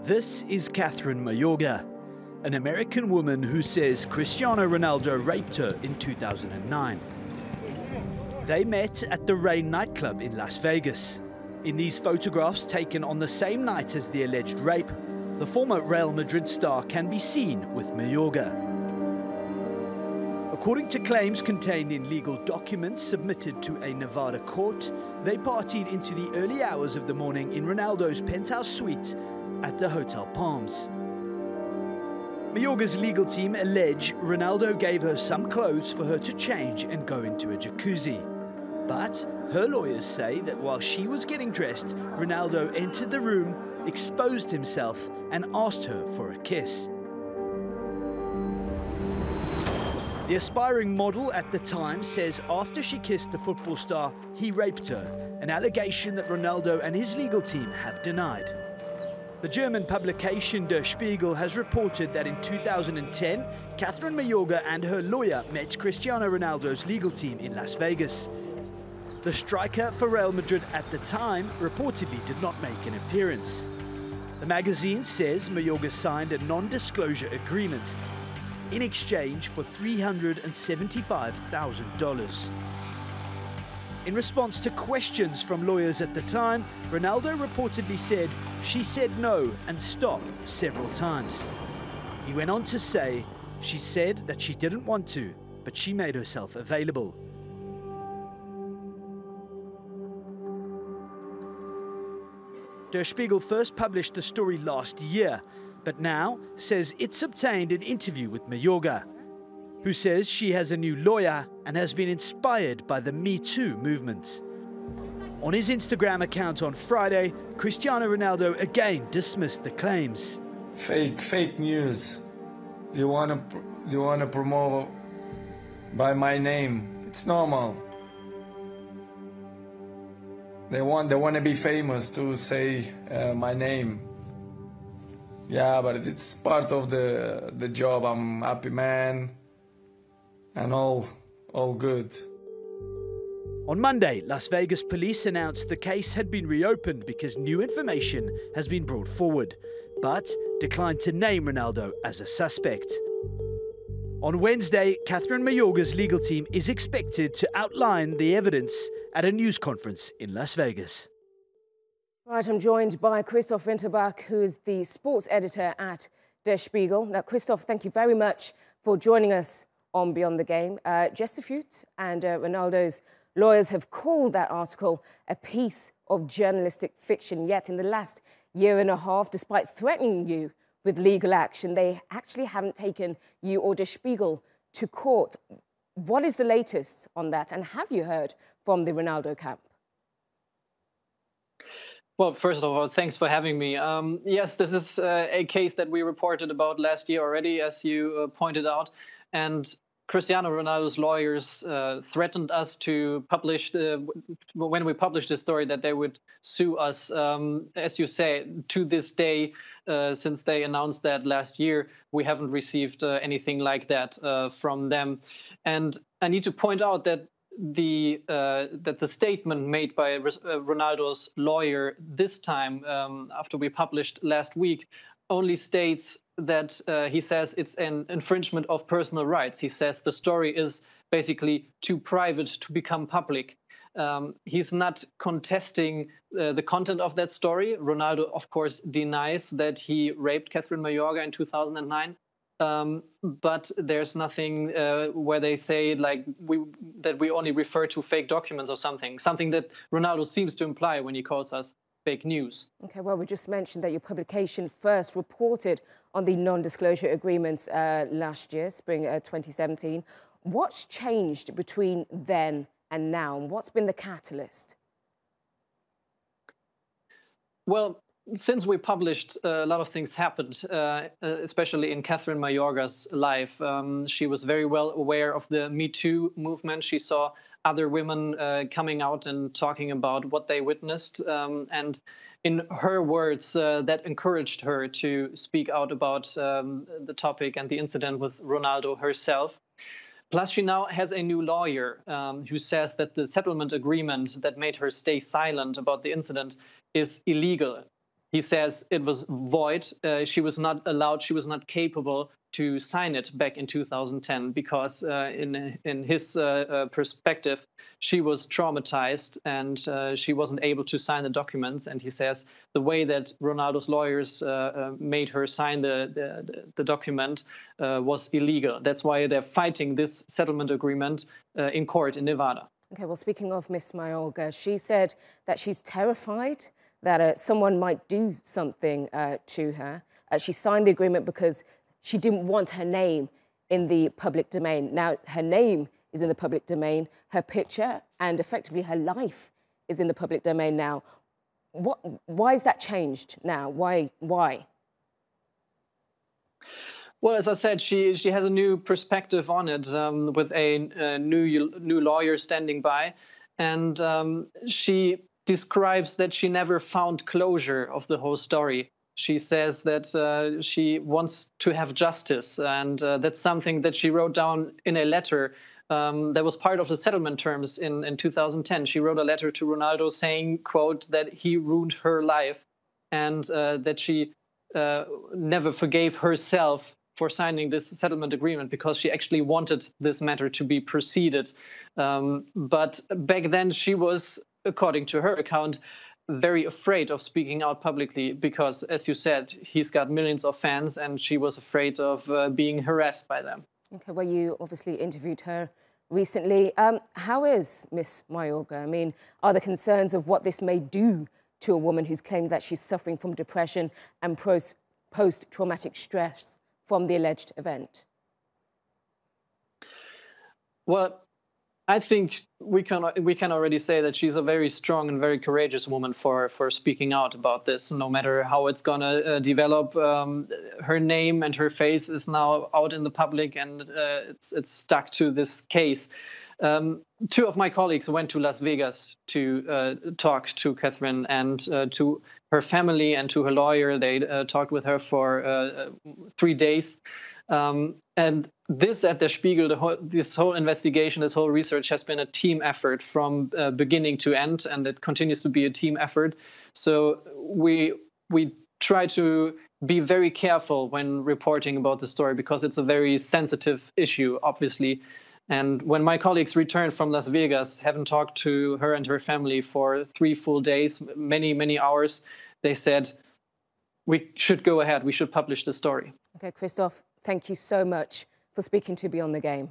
This is Catherine Mayorga, an American woman who says Cristiano Ronaldo raped her in 2009. They met at the Rain nightclub in Las Vegas. In these photographs taken on the same night as the alleged rape, the former Real Madrid star can be seen with Mayorga. According to claims contained in legal documents submitted to a Nevada court, they partied into the early hours of the morning in Ronaldo's penthouse suite at the Hotel Palms. Mayorga's legal team allege Ronaldo gave her some clothes for her to change and go into a jacuzzi. But her lawyers say that while she was getting dressed, Ronaldo entered the room, exposed himself, and asked her for a kiss. The aspiring model at the time says after she kissed the football star, he raped her, an allegation that Ronaldo and his legal team have denied. The German publication Der Spiegel has reported that in 2010, Catherine Mayorga and her lawyer met Cristiano Ronaldo's legal team in Las Vegas. The striker for Real Madrid at the time reportedly did not make an appearance. The magazine says Mayorga signed a non-disclosure agreement in exchange for $375,000. In response to questions from lawyers at the time, Ronaldo reportedly said she said no and stop several times. He went on to say she said that she didn't want to, but she made herself available. Der Spiegel first published the story last year, but now says it's obtained an interview with Mayorga, who says she has a new lawyer and has been inspired by the Me Too movement. On his Instagram account on Friday, Cristiano Ronaldo again dismissed the claims. Fake news. You wanna promote by my name? It's normal. They want to be famous to say my name. Yeah, but it's part of the job. I'm a happy man. And all good. On Monday, Las Vegas police announced the case had been reopened because new information has been brought forward, but declined to name Ronaldo as a suspect. On Wednesday, Catherine Mayorga's legal team is expected to outline the evidence at a news conference in Las Vegas. Right, I'm joined by Christoph Winterbach, who is the sports editor at Der Spiegel. Now, Christoph, thank you very much for joining us on Beyond the Game. Gestafute and Ronaldo's lawyers have called that article a piece of journalistic fiction. Yet in the last year and a half, despite threatening you with legal action, they actually haven't taken you or Der Spiegel to court. What is the latest on that? And have you heard from the Ronaldo camp? Well, first of all, thanks for having me. Yes, this is a case that we reported about last year already, as you pointed out. And Cristiano Ronaldo's lawyers threatened us to publish, when we published this story, that they would sue us. As you say, to this day, since they announced that last year, we haven't received anything like that from them. And I need to point out that the statement made by Ronaldo's lawyer this time, after we published last week, only states that he says it's an infringement of personal rights. He says the story is basically too private to become public. He's not contesting the content of that story. Ronaldo, of course, denies that he raped Catherine Mayorga in 2009. But there's nothing where they say that we only refer to fake documents or something that Ronaldo seems to imply when he calls us fake news. Okay, well, we just mentioned that your publication first reported on the non-disclosure agreements last year, spring 2017. What's changed between then and now? And what's been the catalyst? Well, since we published, a lot of things happened, especially in Catherine Mayorga's life. She was very well aware of the Me Too movement. She saw other women coming out and talking about what they witnessed. And in her words, that encouraged her to speak out about the topic and the incident with Ronaldo herself. Plus, she now has a new lawyer who says that the settlement agreement that made her stay silent about the incident is illegal. he says it was void. She was not allowed, she was not capable to sign it back in 2010 because in his perspective, she was traumatized and she wasn't able to sign the documents. And he says the way that Ronaldo's lawyers made her sign the document was illegal. That's why they're fighting this settlement agreement in court in Nevada. Okay, well, speaking of Miss Mayorga, she said that she's terrified that someone might do something to her. She signed the agreement because she didn't want her name in the public domain. Now, her name is in the public domain, her picture and effectively her life is in the public domain now. Why is that changed now? Why? Well, as I said, she has a new perspective on it with a new lawyer standing by. And she describes that she never found closure of the whole story. She says that she wants to have justice, and that's something that she wrote down in a letter that was part of the settlement terms in 2010. She wrote a letter to Ronaldo saying, quote, that he ruined her life and that she never forgave herself for signing this settlement agreement because she actually wanted this matter to be proceeded. But back then she was, according to her account, very afraid of speaking out publicly because, as you said, he's got millions of fans and she was afraid of being harassed by them. Okay, well, you obviously interviewed her recently. How is Miss Mayorga? I mean, are the concerns of what this may do to a woman who's claimed that she's suffering from depression and post-traumatic stress from the alleged event? Well, I think we can already say that she's a very strong and very courageous woman for speaking out about this. No matter how it's going to develop, her name and her face is now out in the public, and it's stuck to this case. Two of my colleagues went to Las Vegas to talk to Catherine and to her family and to her lawyer. They talked with her for 3 days. And this at Der Spiegel, this whole investigation, this whole research has been a team effort from beginning to end, and it continues to be a team effort. So we try to be very careful when reporting about the story because it's a very sensitive issue, obviously. And when my colleagues returned from Las Vegas, having talked to her and her family for 3 full days, many hours, they said, we should go ahead, we should publish the story. Okay, Christoph, thank you so much for speaking to Beyond the Game.